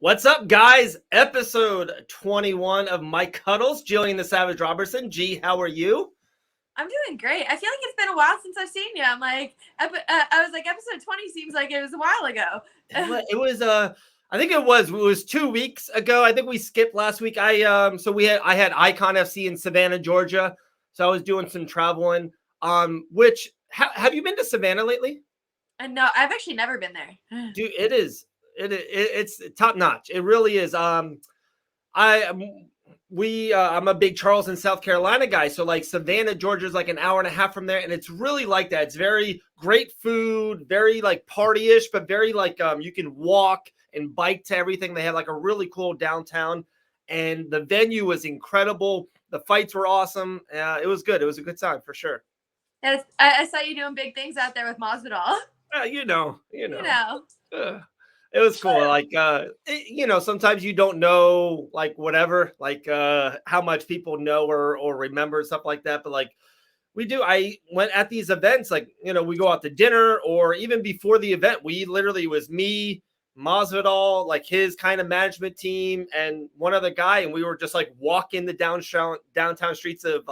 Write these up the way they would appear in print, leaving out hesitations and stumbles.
What's up, guys? Episode 21 of Mic Cuddles. Gillian the Savage Robertson. G, how are you? I'm doing great. I feel like it's been a while since I've seen you. I'm like, I was like, episode 20 seems like it was a while ago. I think it was 2 weeks ago. I think we skipped last week. I had Icon FC in Savannah, Georgia. So I was doing some traveling. Have you been to Savannah lately? No, I've actually never been there. Dude, it's top notch. It really is. I'm a big Charleston, South Carolina guy. So like Savannah, Georgia is like an hour and a half from there. And it's really like that. It's very great food, very like party-ish, but very like you can walk and bike to everything. They had like a really cool downtown and the venue was incredible. The fights were awesome. It was good. It was a good time for sure. Yes, I saw you doing big things out there with Masvidal. You know. It was cool. Like, sometimes you don't know, like, whatever, like, how much people know or remember stuff like that. But like we do, I went at these events, like, we go out to dinner or even before the event, it was me, Masvidal, like his kind of management team and one other guy. And we were just like walking the downtown streets of,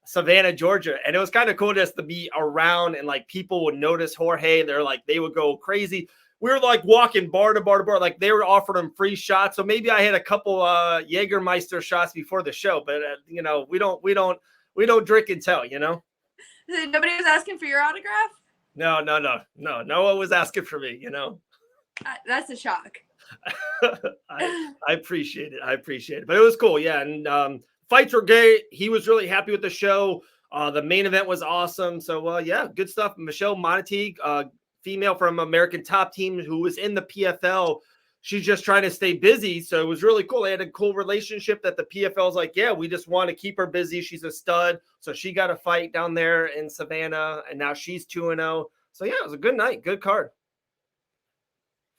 Savannah, Georgia. And it was kind of cool just to be around and like people would notice Jorge. They would go crazy. We were like walking bar to bar to bar. Like they were offering him free shots. So maybe I had a couple Jägermeister shots before the show, but we don't drink and tell, Nobody was asking for your autograph? No. No one was asking for me, That's a shock. I appreciate it. But it was cool. Yeah. And, fights were great. He was really happy with the show. The main event was awesome. So, yeah, good stuff. Michelle Monteague, female from American Top Team who was in the PFL. She's just trying to stay busy. So it was really cool. They had a cool relationship that the PFL is like, yeah, we just want to keep her busy. She's a stud. So she got a fight down there in Savannah, and now she's 2-0. So, yeah, it was a good night. Good card.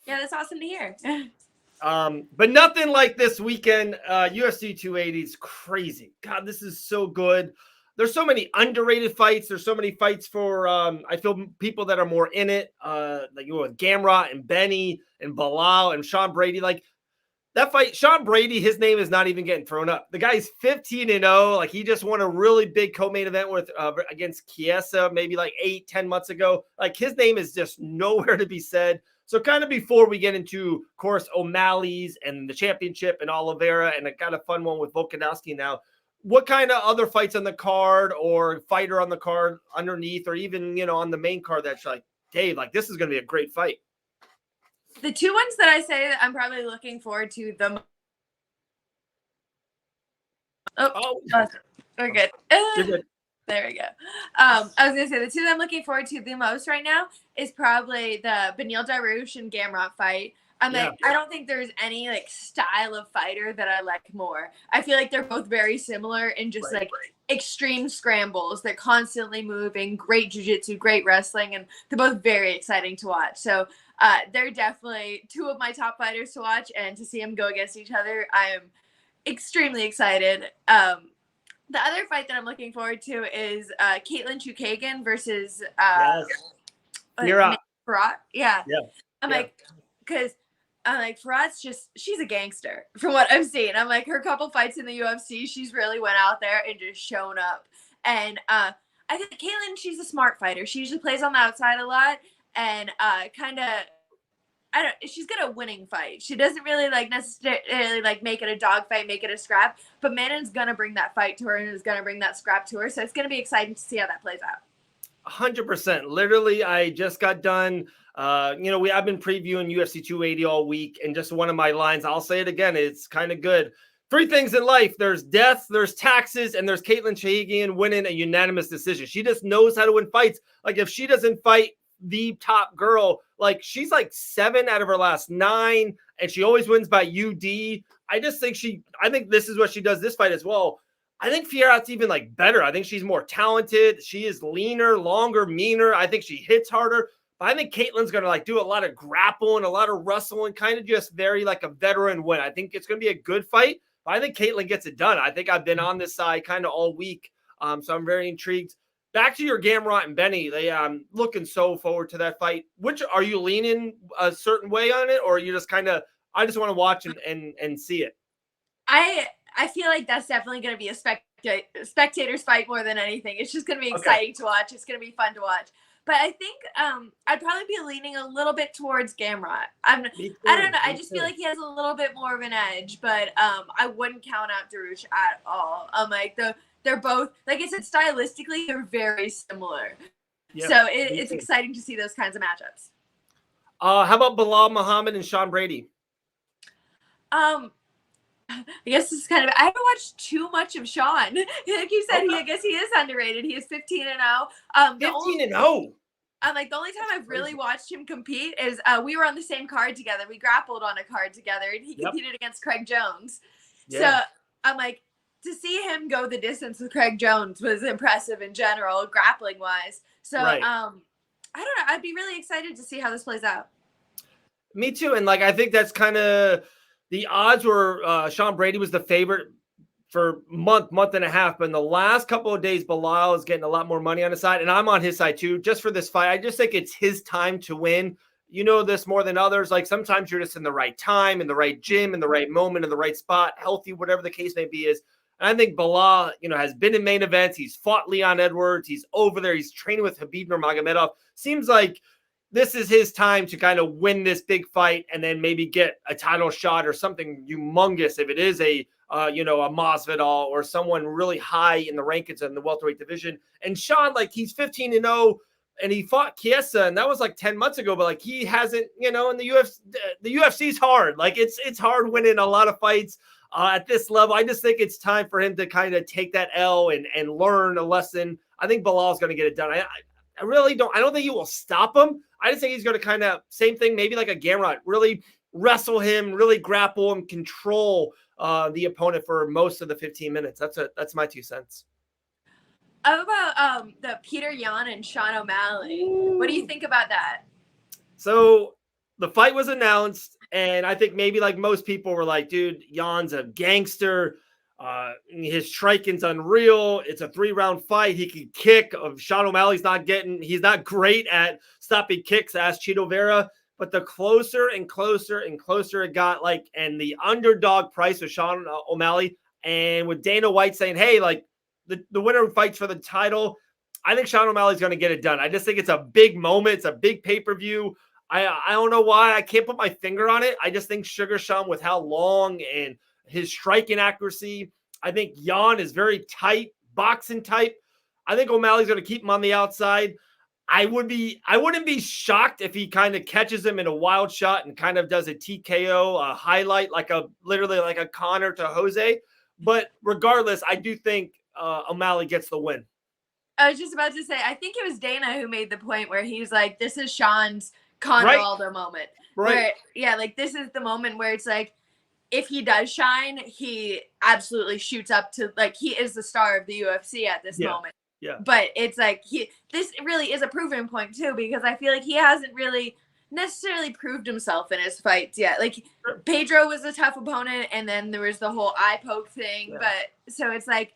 Yeah, that's awesome to hear. But nothing like this weekend. UFC 280 is crazy. God, this is so good. There's so many underrated fights. There's so many fights for I feel people that are more in it. Like with Gamrot and Benny and Bilal and Sean Brady. Like that fight, Sean Brady, his name is not even getting thrown up. The guy's 15-0. Like he just won a really big co-main event with against Chiesa maybe like 8-10 months ago. Like his name is just nowhere to be said. So kind of before we get into, of course, O'Malley's and the championship and Oliveira, and I got a fun one with Volkanovski now. What kind of other fights on the card or fighter on the card underneath or even, on the main card that's like, Dave, like this is going to be a great fight? The two ones that I say that I'm probably looking forward to the most. We're good. You're good. There we go. I was going to say the two that I'm looking forward to the most right now is probably the Beneil Dariush and Gamrot fight. I don't think there's any like style of fighter that I like more. I feel like they're both very similar in just extreme scrambles. They're constantly moving, great jiu-jitsu, great wrestling, and they're both very exciting to watch. So they're definitely two of my top fighters to watch, and to see them go against each other, I am extremely excited. The other fight that I'm looking forward to is Caitlin Chukagian versus Firat. Yeah. Because I'm like, Firat's she's a gangster from what I've seen. I'm like, her couple fights in the UFC, she's really went out there and just shown up. And I think Caitlin, she's a smart fighter. She usually plays on the outside a lot and she's got a winning fight. She doesn't really necessarily make it a dog fight, make it a scrap, but Mannon's going to bring that fight to her and is going to bring that scrap to her. So it's going to be exciting to see how that plays out. 100%. Literally, I just got done. I've been previewing UFC 280 all week, and just one of my lines, I'll say it again, it's kind of good. 3 things in life: there's death, there's taxes, and there's Caitlin Chukagian winning a unanimous decision. She just knows how to win fights. Like if she doesn't fight the top girl, like she's like 7 out of her last 9, and she always wins by UD. I think this is what she does this fight as well. I think Firat's even like better. I think she's more talented. She is leaner, longer, meaner. I think she hits harder. But I think Caitlin's going to like do a lot of grappling, a lot of wrestling, kind of just very like a veteran win. I think it's going to be a good fight, but I think Caitlin gets it done. I think I've been on this side kind of all week. So I'm very intrigued. Back to your Gamrot and Benny. I'm looking so forward to that fight. Which are you leaning a certain way on it, or are you just kind of I just want to watch and see it. I feel like that's definitely going to be a spectator's fight more than anything. It's just going to be exciting to watch. It's going to be fun to watch. But I think I'd probably be leaning a little bit towards Gamrot. I don't know. I just feel like he has a little bit more of an edge, but I wouldn't count out Darush at all. Like they're both, like I said, stylistically they're very similar. Yep, so it's exciting to see those kinds of matchups. How about Bilal Muhammad and Sean Brady? I guess this is kind of, I haven't watched too much of Sean. Like you said, I guess he is underrated. He is 15-0. 15-0. Like the only time I've really watched him compete is we were on the same card together. We grappled on a card together, and he competed against Craig Jones. Yeah. So I'm like, to see him go the distance with Craig Jones was impressive in general, grappling wise. So I don't know. I'd be really excited to see how this plays out. Me too. And like I think that's kind of the odds were Sean Brady was the favorite for month and a half. But in the last couple of days, Bilal is getting a lot more money on his side. And I'm on his side too, just for this fight. I just think it's his time to win. You know this more than others. Like sometimes you're just in the right time, in the right gym, in the right moment, in the right spot, healthy, whatever the case may be is. And I think Bilal, has been in main events. He's fought Leon Edwards. He's over there. He's training with Khabib Nurmagomedov. Seems like this is his time to kind of win this big fight and then maybe get a title shot or something humongous. If it is a Masvidal or someone really high in the rankings in the welterweight division. And Sean, like he's 15-0 and he fought Chiesa and that was like 10 months ago, but like he hasn't, in the UFC's hard. Like it's hard winning a lot of fights at this level. I just think it's time for him to kind of take that L and learn a lesson. I think Bilal's going to get it done. I really don't. I don't think he will stop him. I just think he's going to kind of same thing, maybe like a Gamrot, really wrestle him, really grapple him, control the opponent for most of the 15 minutes. That's my 2 cents. How about the Peter Yan and Sean O'Malley? Ooh. What do you think about that? So the fight was announced, and I think maybe like most people were like, dude, Yan's a gangster. His striking's unreal. It's a 3-round fight. He can kick. Sean O'Malley's he's not great at stopping kicks, as Chito Vera. But the closer and closer and closer it got, and the underdog price of Sean O'Malley, and with Dana White saying, hey, like the winner fights for the title, I think Sean O'Malley's going to get it done. I just think it's a big moment. It's a big pay-per-view. I don't know why. I can't put my finger on it. I just think Sugar Sean, with how long and his striking accuracy, I think Yan is very tight, boxing type. I think O'Malley's going to keep him on the outside. I wouldn't be shocked if he kind of catches him in a wild shot and kind of does a TKO, a highlight, literally like a Conor to Jose. But regardless, I do think O'Malley gets the win. I was just about to say, I think it was Dana who made the point where he was like, this is Sean's Conor Aldo moment. Right. Where, this is the moment where it's like, if he does shine, he absolutely shoots up to, he is the star of the UFC at this moment. Yeah. But it's like, this really is a proving point too, because I feel like he hasn't really necessarily proved himself in his fights yet. Pedro was a tough opponent, and then there was the whole eye poke thing. Yeah. But so it's like,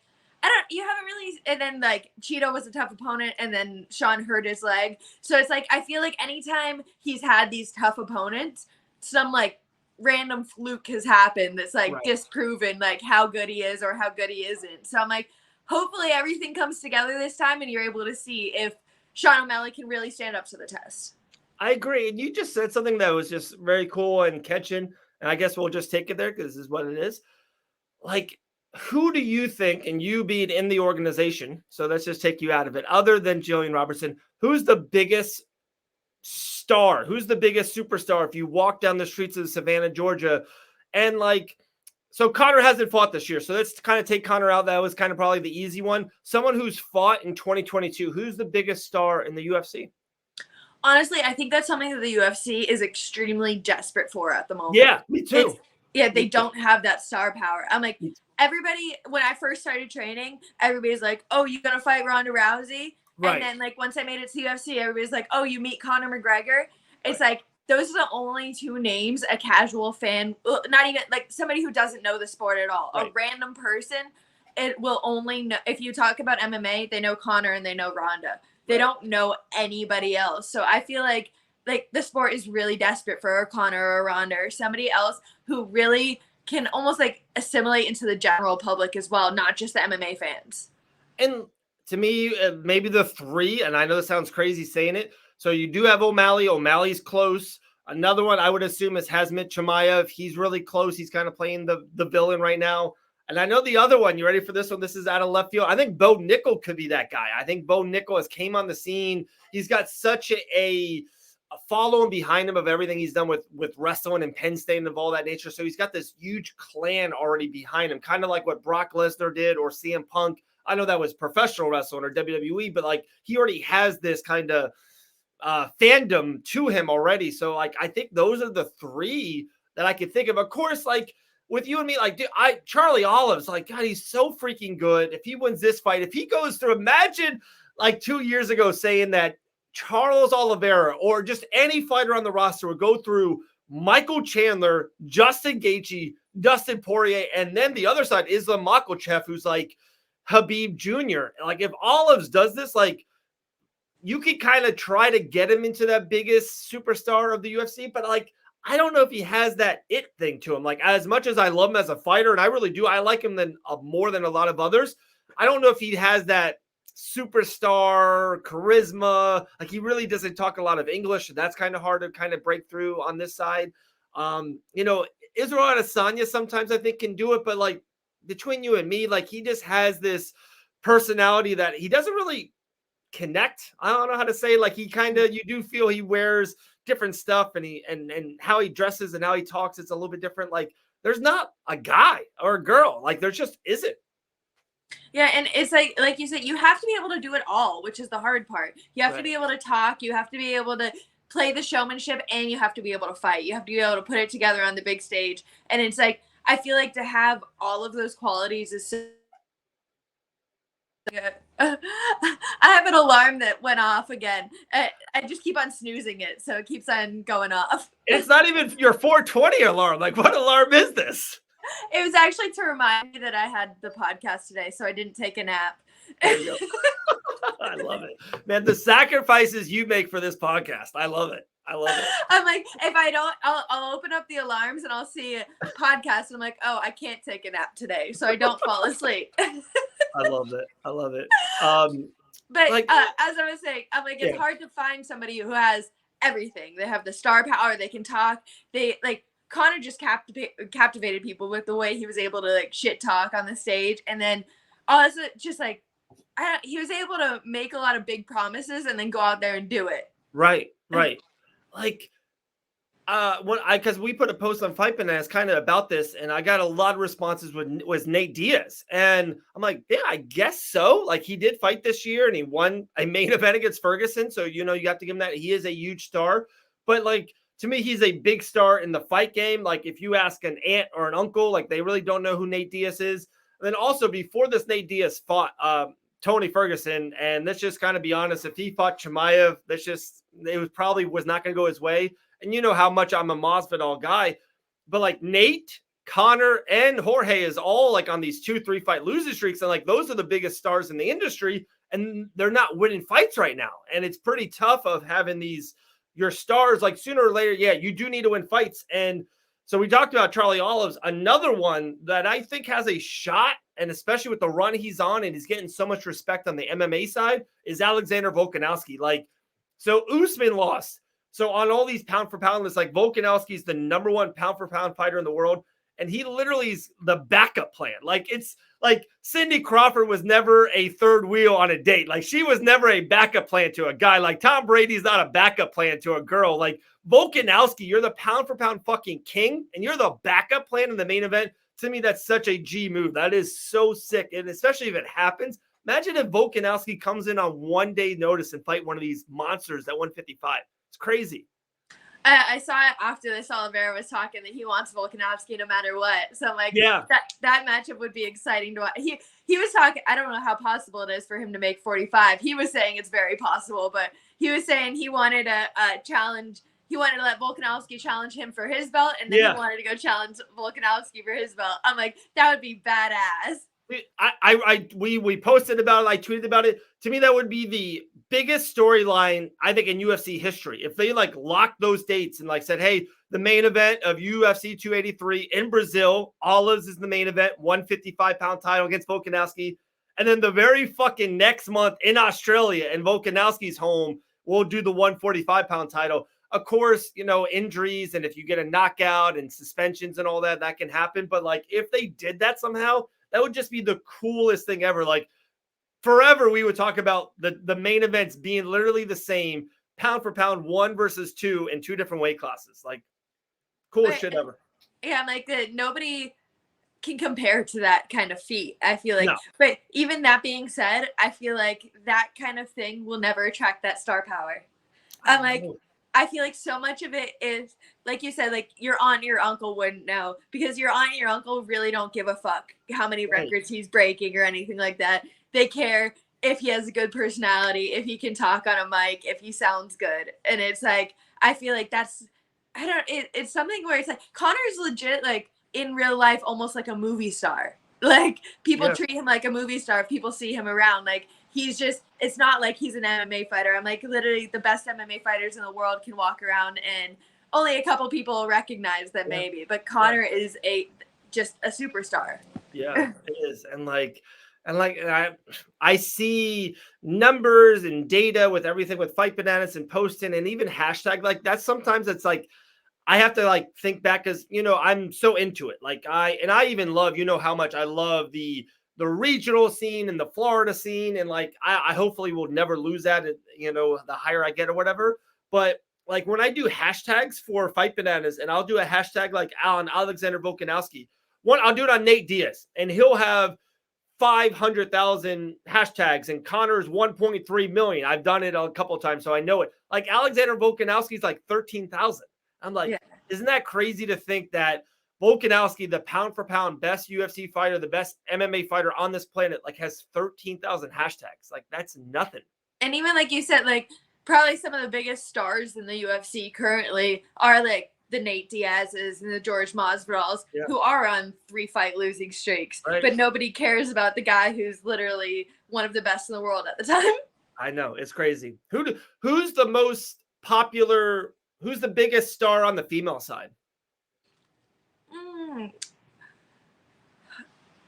you haven't really, and then Chito was a tough opponent, and then Sean hurt his leg. So it's like, I feel like anytime he's had these tough opponents, some random fluke has happened that's disproven how good he is or how good he isn't. So I'm like, hopefully everything comes together this time and you're able to see if Sean O'Malley can really stand up to the test. I agree. And you just said something that was just very cool and catching. And I guess we'll just take it there because this is what it is. Who do you think, and you being in the organization, so let's just take you out of it, other than Gillian Robertson, who's the biggest star? Who's the biggest superstar if you walk down the streets of Savannah, Georgia? And so Conor hasn't fought this year. So let's kind of take Conor out. That was kind of probably the easy one. Someone who's fought in 2022. Who's the biggest star in the UFC? Honestly, I think that's something that the UFC is extremely desperate for at the moment. Yeah, me too. They don't have that star power. I'm like, everybody, when I first started training, everybody's like, oh, you going to fight Ronda Rousey? Right. And then once I made it to UFC, everybody's like, oh, you meet Conor McGregor? It's those are the only 2 names a casual fan, not even somebody who doesn't know the sport at all, a random person, it will only know. If you talk about MMA, they know Conor and they know Ronda. They don't know anybody else. So I feel like like the sport is really desperate for a Conor or a Ronda or somebody else who really can almost like assimilate into the general public as well, not just the MMA fans. And to me, maybe the three, and I know this sounds crazy saying it. So you do have O'Malley. O'Malley's close. Another one I would assume is Hazmat Chimaev. He's really close. He's kind of playing the villain right now. And I know the other one. You ready for this one? This is out of left field. I think Bo Nickel could be that guy. I think Bo Nickel has came on the scene. He's got such a following behind him of everything he's done with wrestling and Penn State and of all that nature. So he's got this huge clan already behind him, kind of like what Brock Lesnar did or CM Punk. I know that was professional wrestling or WWE, but like he already has this kind of fandom to him already. So like I think those are the three that I could think of. Of course, like with you and me, like dude, Charlie Olives, like God, he's so freaking good. If he wins this fight, if he goes through, imagine like 2 years ago saying that Charles Oliveira or just any fighter on the roster would go through Michael Chandler, Justin Gaethje, Dustin Poirier, and then the other side is Islam Makhachev, who's like Habib Jr. Like if Olives does this, like you could kind of try to get him into that biggest superstar of the UFC, but like I don't know if he has that it thing to him. Like as much as I love him as a fighter, and I really do, I like him more than a lot of others. I don't know if he has that superstar charisma. Like he really doesn't talk a lot of English, and that's kind of hard to kind of break through on this side. You know, Israel Adesanya sometimes I think can do it, but like between you and me, like he just has this personality that he doesn't really connect. I don't know how to say, like he kind of, you do feel he wears different stuff and he and how he dresses and how he talks, it's a little bit different. Like there's not a guy or a girl, like there just isn't. Yeah, and it's like you said, you have to be able to do it all, which is the hard part. You have to be able to talk, you have to be able to play the showmanship, and you have to be able to fight. You have to be able to put it together on the big stage. And it's like, I feel like to have all of those qualities is so I have an alarm that went off again. I just keep on snoozing it, so it keeps on going off. It's not even your 4:20 alarm. Like, what alarm is this? It was actually to remind me that I had the podcast today, so I didn't take a nap. There you go. I love it, man. The sacrifices you make for this podcast, I love it. I love it. I'm like, if I don't, I'll open up the alarms and I'll see a podcast, and I'm like, oh, I can't take a nap today, so I don't fall asleep. I love it. I love it. But like, as I was saying, I'm like, it's hard to find somebody who has everything. They have the star power. They can talk. They like Conor just captivated people with the way he was able to like shit talk on the stage, and then also just like he was able to make a lot of big promises and then go out there and do it. Right. Like because we put a post on Fight Bananas kind of about this, and I got a lot of responses was Nate Diaz, and I'm like, yeah, I guess so. Like he did fight this year, and he won a main event against Ferguson, so you know you have to give him that. He is a huge star, but like to me, he's a big star in the fight game. Like if you ask an aunt or an uncle, like they really don't know who Nate Diaz is. And then also before this, Nate Diaz fought Tony Ferguson, and let's just kind of be honest, if he fought Chimaev, it was not going to go his way. And you know how much I'm a Masvidal guy, but like Nate, Connor, and Jorge is all like on these 2-3 fight losing streaks, and like those are the biggest stars in the industry, and they're not winning fights right now. And it's pretty tough of having your stars, like sooner or later, you do need to win fights. And so we talked about Charlie Olives. Another one that I think has a shot, and especially with the run he's on, and he's getting so much respect on the MMA side, is Alexander Volkanovski. Like, so Usman lost. So on all these pound for pound lists, like Volkanovski's the number one pound for pound fighter in the world. And he literally is the backup plan. Like it's like Cindy Crawford was never a third wheel on a date. Like she was never a backup plan to a guy. Like Tom Brady's not a backup plan to a girl. Like Volkanovski, you're the pound for pound fucking king, and you're the backup plan in the main event. To me, that's such a G move. That is so sick. And especially if it happens, imagine if Volkanovski comes in on 1 day notice and fight one of these monsters at 155. It's crazy. I saw it after this. Oliveira was talking that he wants Volkanovski no matter what. So I'm like, that matchup would be exciting to watch. He was talking. I don't know how possible it is for him to make 45. He was saying it's very possible, but he was saying he wanted a challenge. He wanted to let Volkanovski challenge him for his belt, and then he wanted to go challenge Volkanovski for his belt. I'm like, that would be badass. We posted about it. I tweeted about it. To me, that would be the biggest storyline, I think, in UFC history. If they like locked those dates and like said, hey, the main event of UFC 283 in Brazil, Olives is the main event, 155-pound title against Volkanovski. And then the very fucking next month in Australia, and Volkanovski's home, we'll do the 145-pound title. Of course, you know, injuries, and if you get a knockout and suspensions and all that, that can happen. But like, if they did that somehow, that would just be the coolest thing ever. Like, forever we would talk about the main events being literally the same, pound for pound, 1 versus 2 in 2 different weight classes. Like, coolest shit ever. Yeah, like nobody can compare to that kind of feat, I feel like. No. But even that being said, I feel like that kind of thing will never attract that star power. I'm like, I feel like so much of it is, like you said, like your aunt, your uncle wouldn't know, because your aunt and your uncle really don't give a fuck how many records he's breaking or anything like that. They care if he has a good personality, if he can talk on a mic, if he sounds good. And it's like, I feel like that's, it's something where it's like, Connor's legit, like in real life, almost like a movie star. Like, people treat him like a movie star if people see him around. Like, he's just, it's not like he's an MMA fighter. I'm like, literally the best MMA fighters in the world can walk around and only a couple people recognize them maybe. But Connor is just a superstar. Yeah, it is. And I see numbers and data with everything with Fight Bananas and posting and even hashtag like that. Sometimes it's like, I have to like think back, because, you know, I'm so into it. Like I even love, you know, how much I love the regional scene and the Florida scene. And like, I hopefully will never lose that, you know, the higher I get or whatever. But like, when I do hashtags for Fight Bananas, and I'll do a hashtag like Alexander Volkanovski, one, I'll do it on Nate Diaz, and he'll have 500,000 hashtags, and Connor's 1.3 million. I've done it a couple of times, so I know it. Like, Alexander Volkanovski's like 13,000. I'm like, isn't that crazy to think that Volkanovski, the pound for pound best UFC fighter, the best MMA fighter on this planet, like has 13,000 hashtags? Like, that's nothing. And even like you said, like probably some of the biggest stars in the UFC currently are like the Nate Diaz's and the George Masvidal's, who are on 3-fight losing streaks, but nobody cares about the guy who's literally one of the best in the world at the time. I know, it's crazy. Who's the most popular? Who's the biggest star on the female side?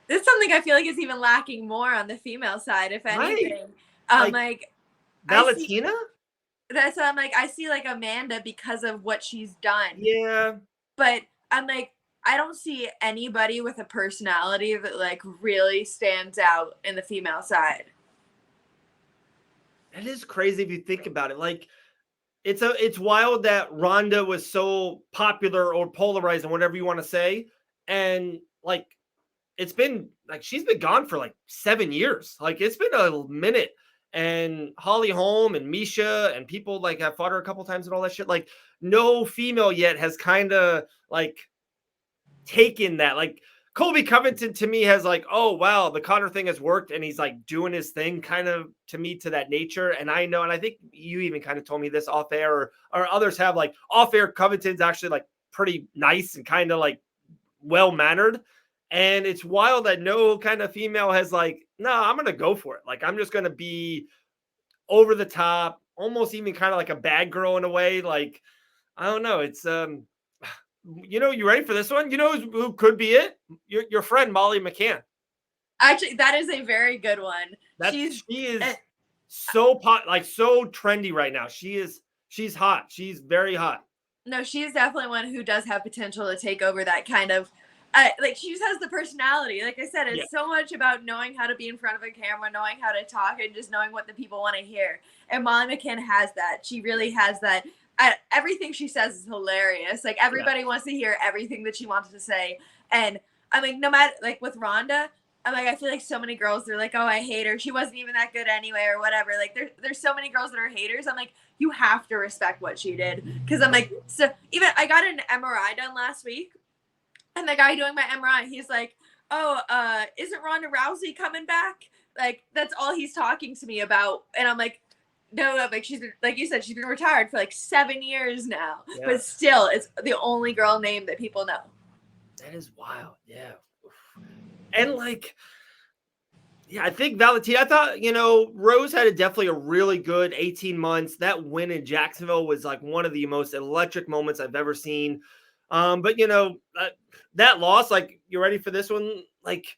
This is something I feel like is even lacking more on the female side, if anything. Like Valentina? That's what I'm like, I see like Amanda because of what she's done. Yeah. But I'm like, I don't see anybody with a personality that like really stands out in the female side. That is crazy if you think about it. Like, it's wild that Ronda was so popular or polarizing, whatever you want to say. And like, it's been like, she's been gone for like 7 years. Like, it's been a minute. And Holly Holm and Misha and people like have fought her a couple times and all that shit. Like, no female yet has kind of like taken that. Like, Colby Covington to me has like, oh wow, the Conor thing has worked, and he's like doing his thing kind of to me to that nature. And I know, and I think you even kind of told me this off air, or others have, like, off air Covington's actually like pretty nice and kind of like well mannered. And it's wild that no kind of female has like, no, I'm going to go for it. Like, I'm just going to be over the top, almost even kind of like a bad girl in a way. Like, I don't know. It's, you know, you ready for this one? You know who could be it? Your friend, Molly McCann. Actually, that is a very good one. She is so so trendy right now. She's hot. She's very hot. No, she's definitely one who does have potential to take over that kind of, like, she just has the personality. Like I said, it's so much about knowing how to be in front of a camera, knowing how to talk, and just knowing what the people want to hear. And Molly McCann has that. She really has that. Everything she says is hilarious. Like, everybody wants to hear everything that she wants to say. And I mean, no matter, like with Ronda, I'm like, I feel like so many girls, they're like, oh, I hate her. She wasn't even that good anyway, or whatever. Like, there's so many girls that are haters. I'm like, you have to respect what she did. Because I'm like, so even I got an MRI done last week. And the guy doing my MRI, he's like, oh, isn't Ronda Rousey coming back? Like, that's all he's talking to me about. And I'm like, no, like, she's been, like you said, she's been retired for like 7 years now. Yeah. But still, it's the only girl name that people know. That is wild. Yeah. And like, Yeah, I think Valentina, I thought, Rose had definitely a really good 18 months. That win in Jacksonville was like one of the most electric moments I've ever seen. But, that loss, like, you ready for this one? Like,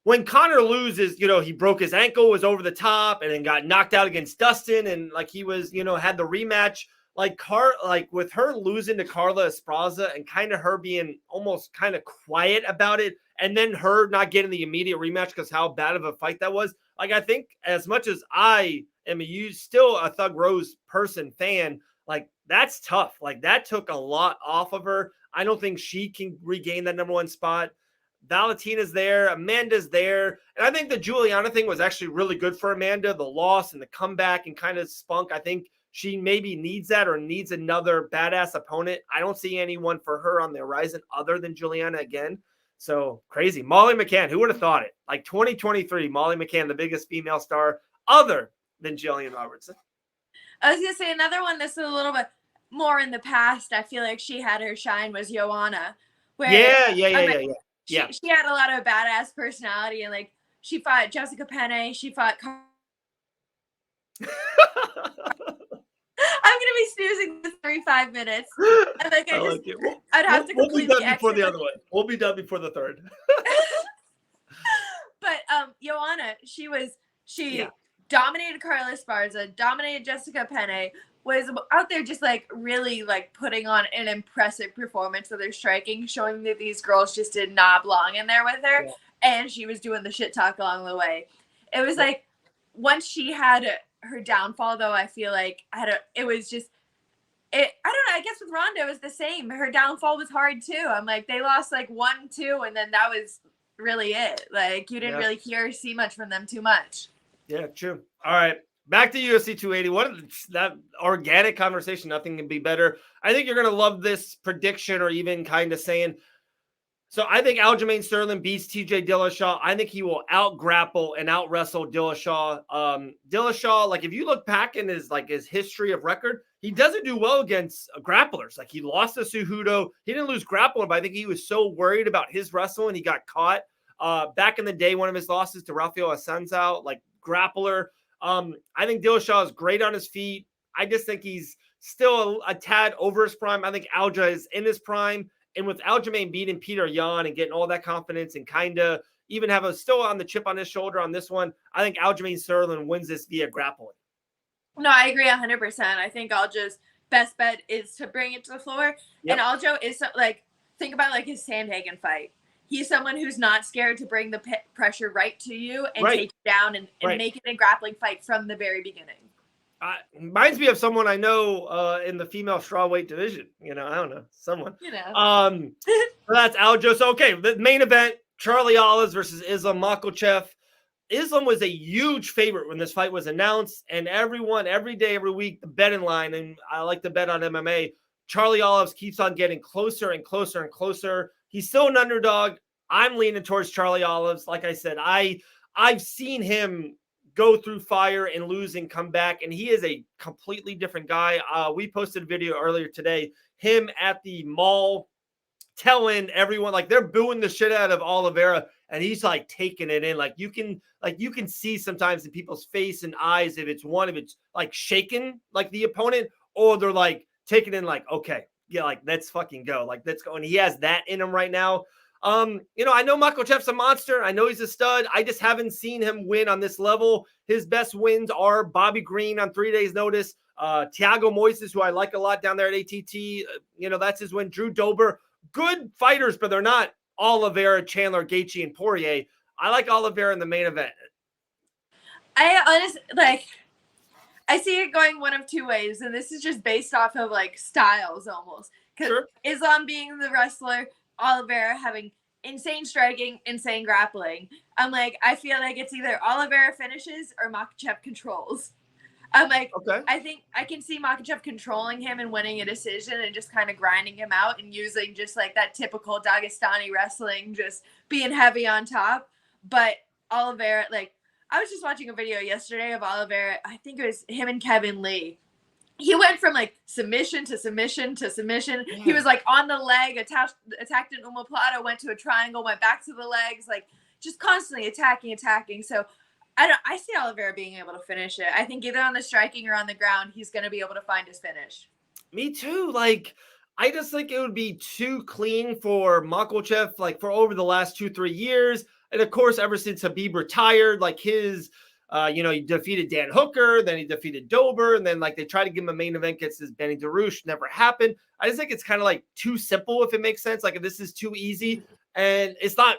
when Connor loses, he broke his ankle, was over the top, and then got knocked out against Dustin, and like he was, had the rematch. Like with her losing to Carla Esparza and kind of her being almost kind of quiet about it, and then her not getting the immediate rematch because how bad of a fight that was. Like I think as much as I am still a Thug Rose fan, like that's tough. Like that took a lot off of her. I don't think she can regain that number one spot. Valentina's there, Amanda's there. And I think the Juliana thing was actually really good for Amanda, the loss and the comeback and kind of spunk. I think she maybe needs that or needs another badass opponent. I don't see anyone for her on the horizon other than Juliana again. So crazy. Molly McCann, who would have thought it? Like 2023, Molly McCann, the biggest female star other than Gillian Robertson. I was going to say another one that's a little bit more in the past. I feel like she had her shine was Joanna. Yeah. She had a lot of badass personality, and like she fought Jessica Penne. She fought. I'm gonna be snoozing this every 5 minutes. And like I'd have to. We'll be done before the other one. We'll be done before the third. But Joanna, she dominated Carla Esparza, dominated Jessica Penne. Was out there just like really like putting on an impressive performance with her striking, showing that these girls just did not belong in there with her. Yeah. And she was doing the shit talk along the way. It was like once she had her downfall, though, I feel like it was just I don't know. I guess with Ronda it was the same. Her downfall was hard too. I'm like they lost like 1-2, and then that was really it. Like you didn't really hear or see much from them too much. Yeah, true. All right. Back to UFC 280. That organic conversation, nothing can be better. I think you're going to love this prediction or even kind of saying, so I think Aljamain Sterling beats TJ Dillashaw. I think he will out-grapple and out-wrestle Dillashaw. Dillashaw, like if you look back in his history of record, he doesn't do well against grapplers. Like he lost to Cejudo. He didn't lose grappling, but I think he was so worried about his wrestling, he got caught. Back in the day, one of his losses to Rafael Assunção, like grappler. I think Dillashaw is great on his feet. I just think he's still a tad over his prime. I think Alja is in his prime. And with Aljamain beating Peter Yan and getting all that confidence and kind of even have still on the chip on his shoulder on this one, I think Aljamain Sterling wins this via grappling. No, I agree 100%. I think Alja's best bet is to bring it to the floor. Yep. And Aljo is like, think about like his Sandhagen fight. He's someone who's not scared to bring the pressure right to you and take you down and make it a grappling fight from the very beginning. Reminds me of someone I know in the female strawweight division. I don't know, someone. So that's Aljo. So, okay, the main event, Charlie Olives versus Islam Makhachev. Islam was a huge favorite when this fight was announced, and everyone, every day, every week, the betting line, and I like to bet on MMA, Charlie Olives keeps on getting closer and closer and closer. He's still an underdog. I'm leaning towards Charlie Olives. Like I said, I've seen him go through fire and lose and come back, and he is a completely different guy. We posted a video earlier today, him at the mall telling everyone, like they're booing the shit out of Oliveira, and he's like taking it in. Like you can see sometimes in people's face and eyes if it's like shaking like the opponent, or they're like taking in like, okay, yeah, like let's fucking go. Like let's go. And he has that in him right now. I know Makhachev's a monster. I know he's a stud. I just haven't seen him win on this level. His best wins are Bobby Green on 3 days notice. Thiago Moises, who I like a lot down there at ATT. That's his win. Drew Dober, good fighters, but they're not Oliveira, Chandler, Gaethje, and Poirier. I like Oliveira in the main event. I honestly I see it going one of two ways, and this is just based off of like styles almost. Because Islam being the wrestler, Oliveira having insane striking, insane grappling. I'm like, I feel like it's either Oliveira finishes or Makhachev controls. I'm like, okay. I think I can see Makhachev controlling him and winning a decision and just kind of grinding him out and using just like that typical Dagestani wrestling, just being heavy on top. But Oliveira, like, I was just watching a video yesterday of Oliveira. I think it was him and Kevin Lee. He went from like submission to submission to submission. He was like on the leg, attacked an omoplata, went to a triangle, went back to the legs. Like just constantly attacking. So I see Oliveira being able to finish it. I think either on the striking or on the ground, he's going to be able to find his finish. Me too. Like, I just think it would be too clean for Makhachev, like for over the last 2-3 years. And of course, ever since Habib retired, like his, he defeated Dan Hooker, then he defeated Dober, and then like they tried to give him a main event against his Benny DeRouche, never happened. I just think it's kind of like too simple, if it makes sense. Like this is too easy, and it's not.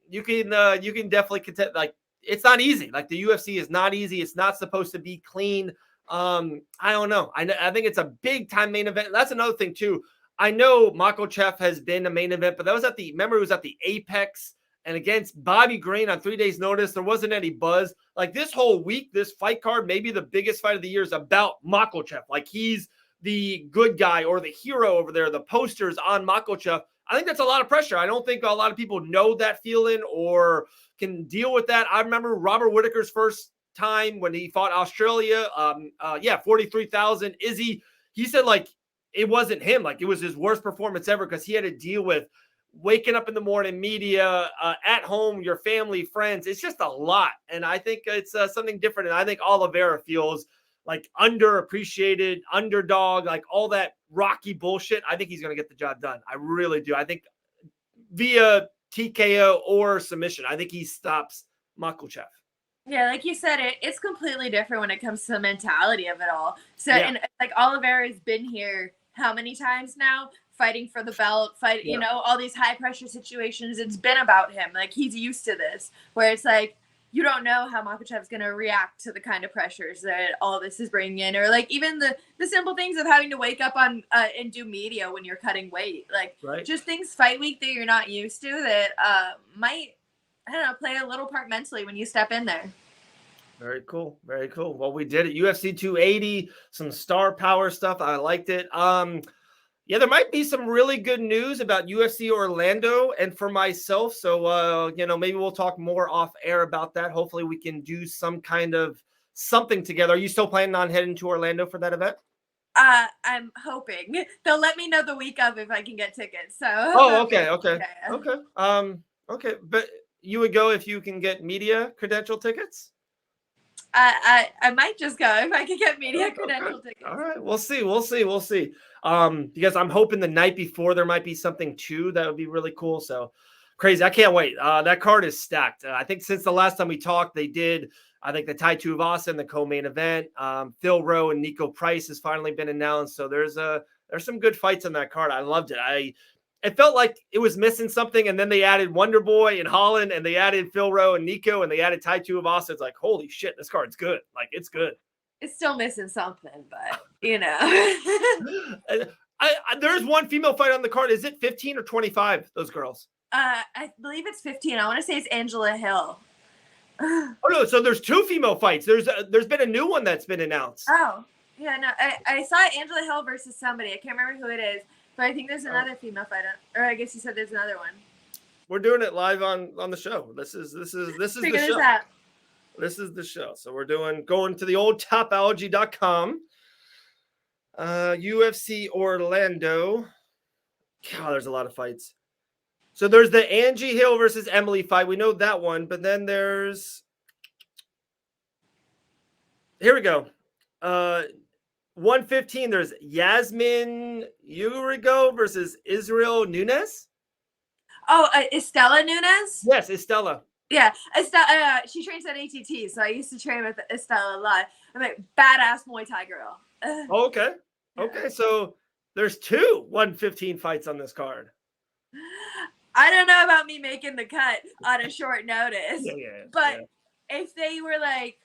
You can definitely contend. Like it's not easy. Like the UFC is not easy. It's not supposed to be clean. I don't know. I think it's a big time main event. That's another thing too. I know Makhachev has been a main event, but that was remember it was at the Apex and against Bobby Green on 3 days notice. There wasn't any buzz. Like this whole week, this fight card, maybe the biggest fight of the year is about Makhachev. Like he's the good guy or the hero over there. The posters on Makhachev. I think that's a lot of pressure. I don't think a lot of people know that feeling or can deal with that. I remember Robert Whittaker's first time when he fought Australia. 43,000. Izzy, he said like it wasn't him. Like it was his worst performance ever because he had to deal with waking up in the morning, media, at home, your family, friends. It's just a lot. And I think it's something different. And I think Oliveira feels like underappreciated, underdog, like all that Rocky bullshit. I think he's going to get the job done. I really do. I think via TKO or submission, I think he stops Makhachev. Yeah, like you said, it's completely different when it comes to the mentality of it all. So, and like Oliveira's been here how many times now, fighting for the belt, all these high pressure situations. It's been about him. Like he's used to this, where it's like you don't know how Makhachev's going to react to the kind of pressures that all this is bringing in, or like even the simple things of having to wake up on and do media when you're cutting weight, like just things fight week that you're not used to that might, I don't know, play a little part mentally when you step in there. Very cool. Very cool. Well, we did it. UFC 280, some star power stuff. I liked it. There might be some really good news about UFC Orlando and for myself. So, maybe we'll talk more off air about that. Hopefully we can do some kind of something together. Are you still planning on heading to Orlando for that event? I'm hoping they'll let me know the week of if I can get tickets. So. Oh, okay. Okay. But you would go if you can get media credential tickets? I might just go if I can get media credential tickets. All right. We'll see. Because I'm hoping the night before there might be something too that would be really cool. So crazy. I can't wait. That card is stacked. I think since the last time we talked, they did, I think the Tai Tuivasa in the co-main event. Phil Rowe and Nico Price has finally been announced. So there's some good fights on that card. I loved it. It felt like it was missing something, and then they added Wonder Boy and Holland, and they added Phil Rowe and Nico, and they added Tai Tuivasa. It's like, holy shit, this card's good. Like, it's good. It's still missing something, but, There's one female fight on the card. Is it 15 or 25, those girls? I believe it's 15. I want to say it's Angela Hill. Oh, no, so there's two female fights. There's been a new one that's been announced. Oh, yeah, no, I saw Angela Hill versus somebody. I can't remember who it is. But I think there's another female fighter, or I guess you said there's another one. We're doing it live on the show. This is the show. This is the show. So we're going to the old topology.com. UFC Orlando. God, there's a lot of fights. So there's the Angie Hill versus Emily fight. We know that one, but then there's here we go. 115, there's Yasmin Urigo versus Israel Nunes. Oh, Estella Nunes? Yes, Estella. Yeah, Estella. She trains at ATT, so I used to train with Estella a lot. I'm like, badass Muay Thai girl. Okay. So there's two 115 fights on this card. I don't know about me making the cut on a short notice, but if they were like,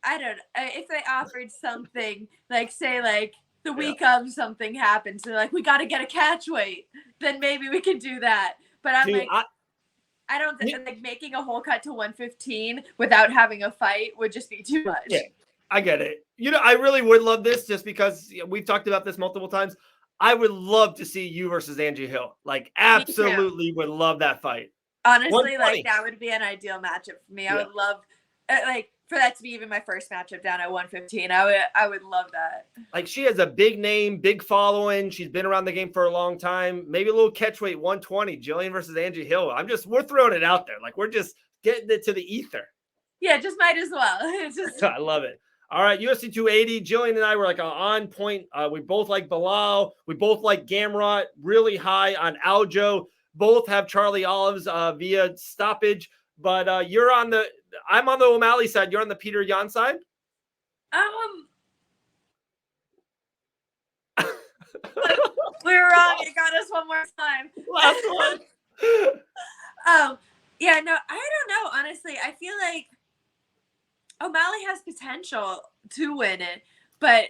I don't know, if they offered something, like say like the week of something happens, they're like, we got to get a catch weight, then maybe we can do that. But I'm I don't think like making a whole cut to 115 without having a fight would just be too much. Yeah, I get it. I really would love this just because we've talked about this multiple times. I would love to see you versus Angie Hill. Like, absolutely would love that fight. Honestly, like that would be an ideal matchup for me. I would love, like, for that to be even my first matchup down at 115. I would love that. Like, she has a big name, big following. She's been around the game for a long time. Maybe a little catch weight, 120, Gillian versus Angie Hill. We're throwing it out there. Like, we're just getting it to the ether. Yeah, just might as well. It's just... I love it. All right, UFC 280. Gillian and I were like on point. We both like Bilal. We both like Gamrot. Really high on Aljo. Both have Charlie Olives via stoppage. But I'm on the O'Malley side. You're on the Peter Yan side. We were wrong. You got us one more time. Last one. Yeah, no, I don't know. Honestly, I feel like O'Malley has potential to win it, but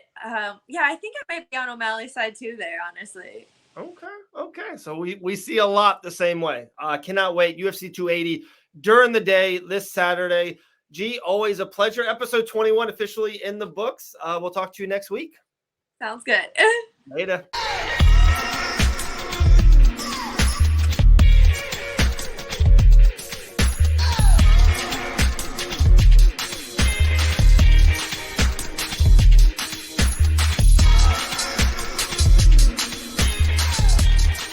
yeah, I think I might be on O'Malley's side too there, honestly. Okay. So we see a lot the same way. Cannot wait. UFC 280 during the day this Saturday. G, always a pleasure. Episode 21 officially in the books. We'll talk to you next week. Sounds good. Later.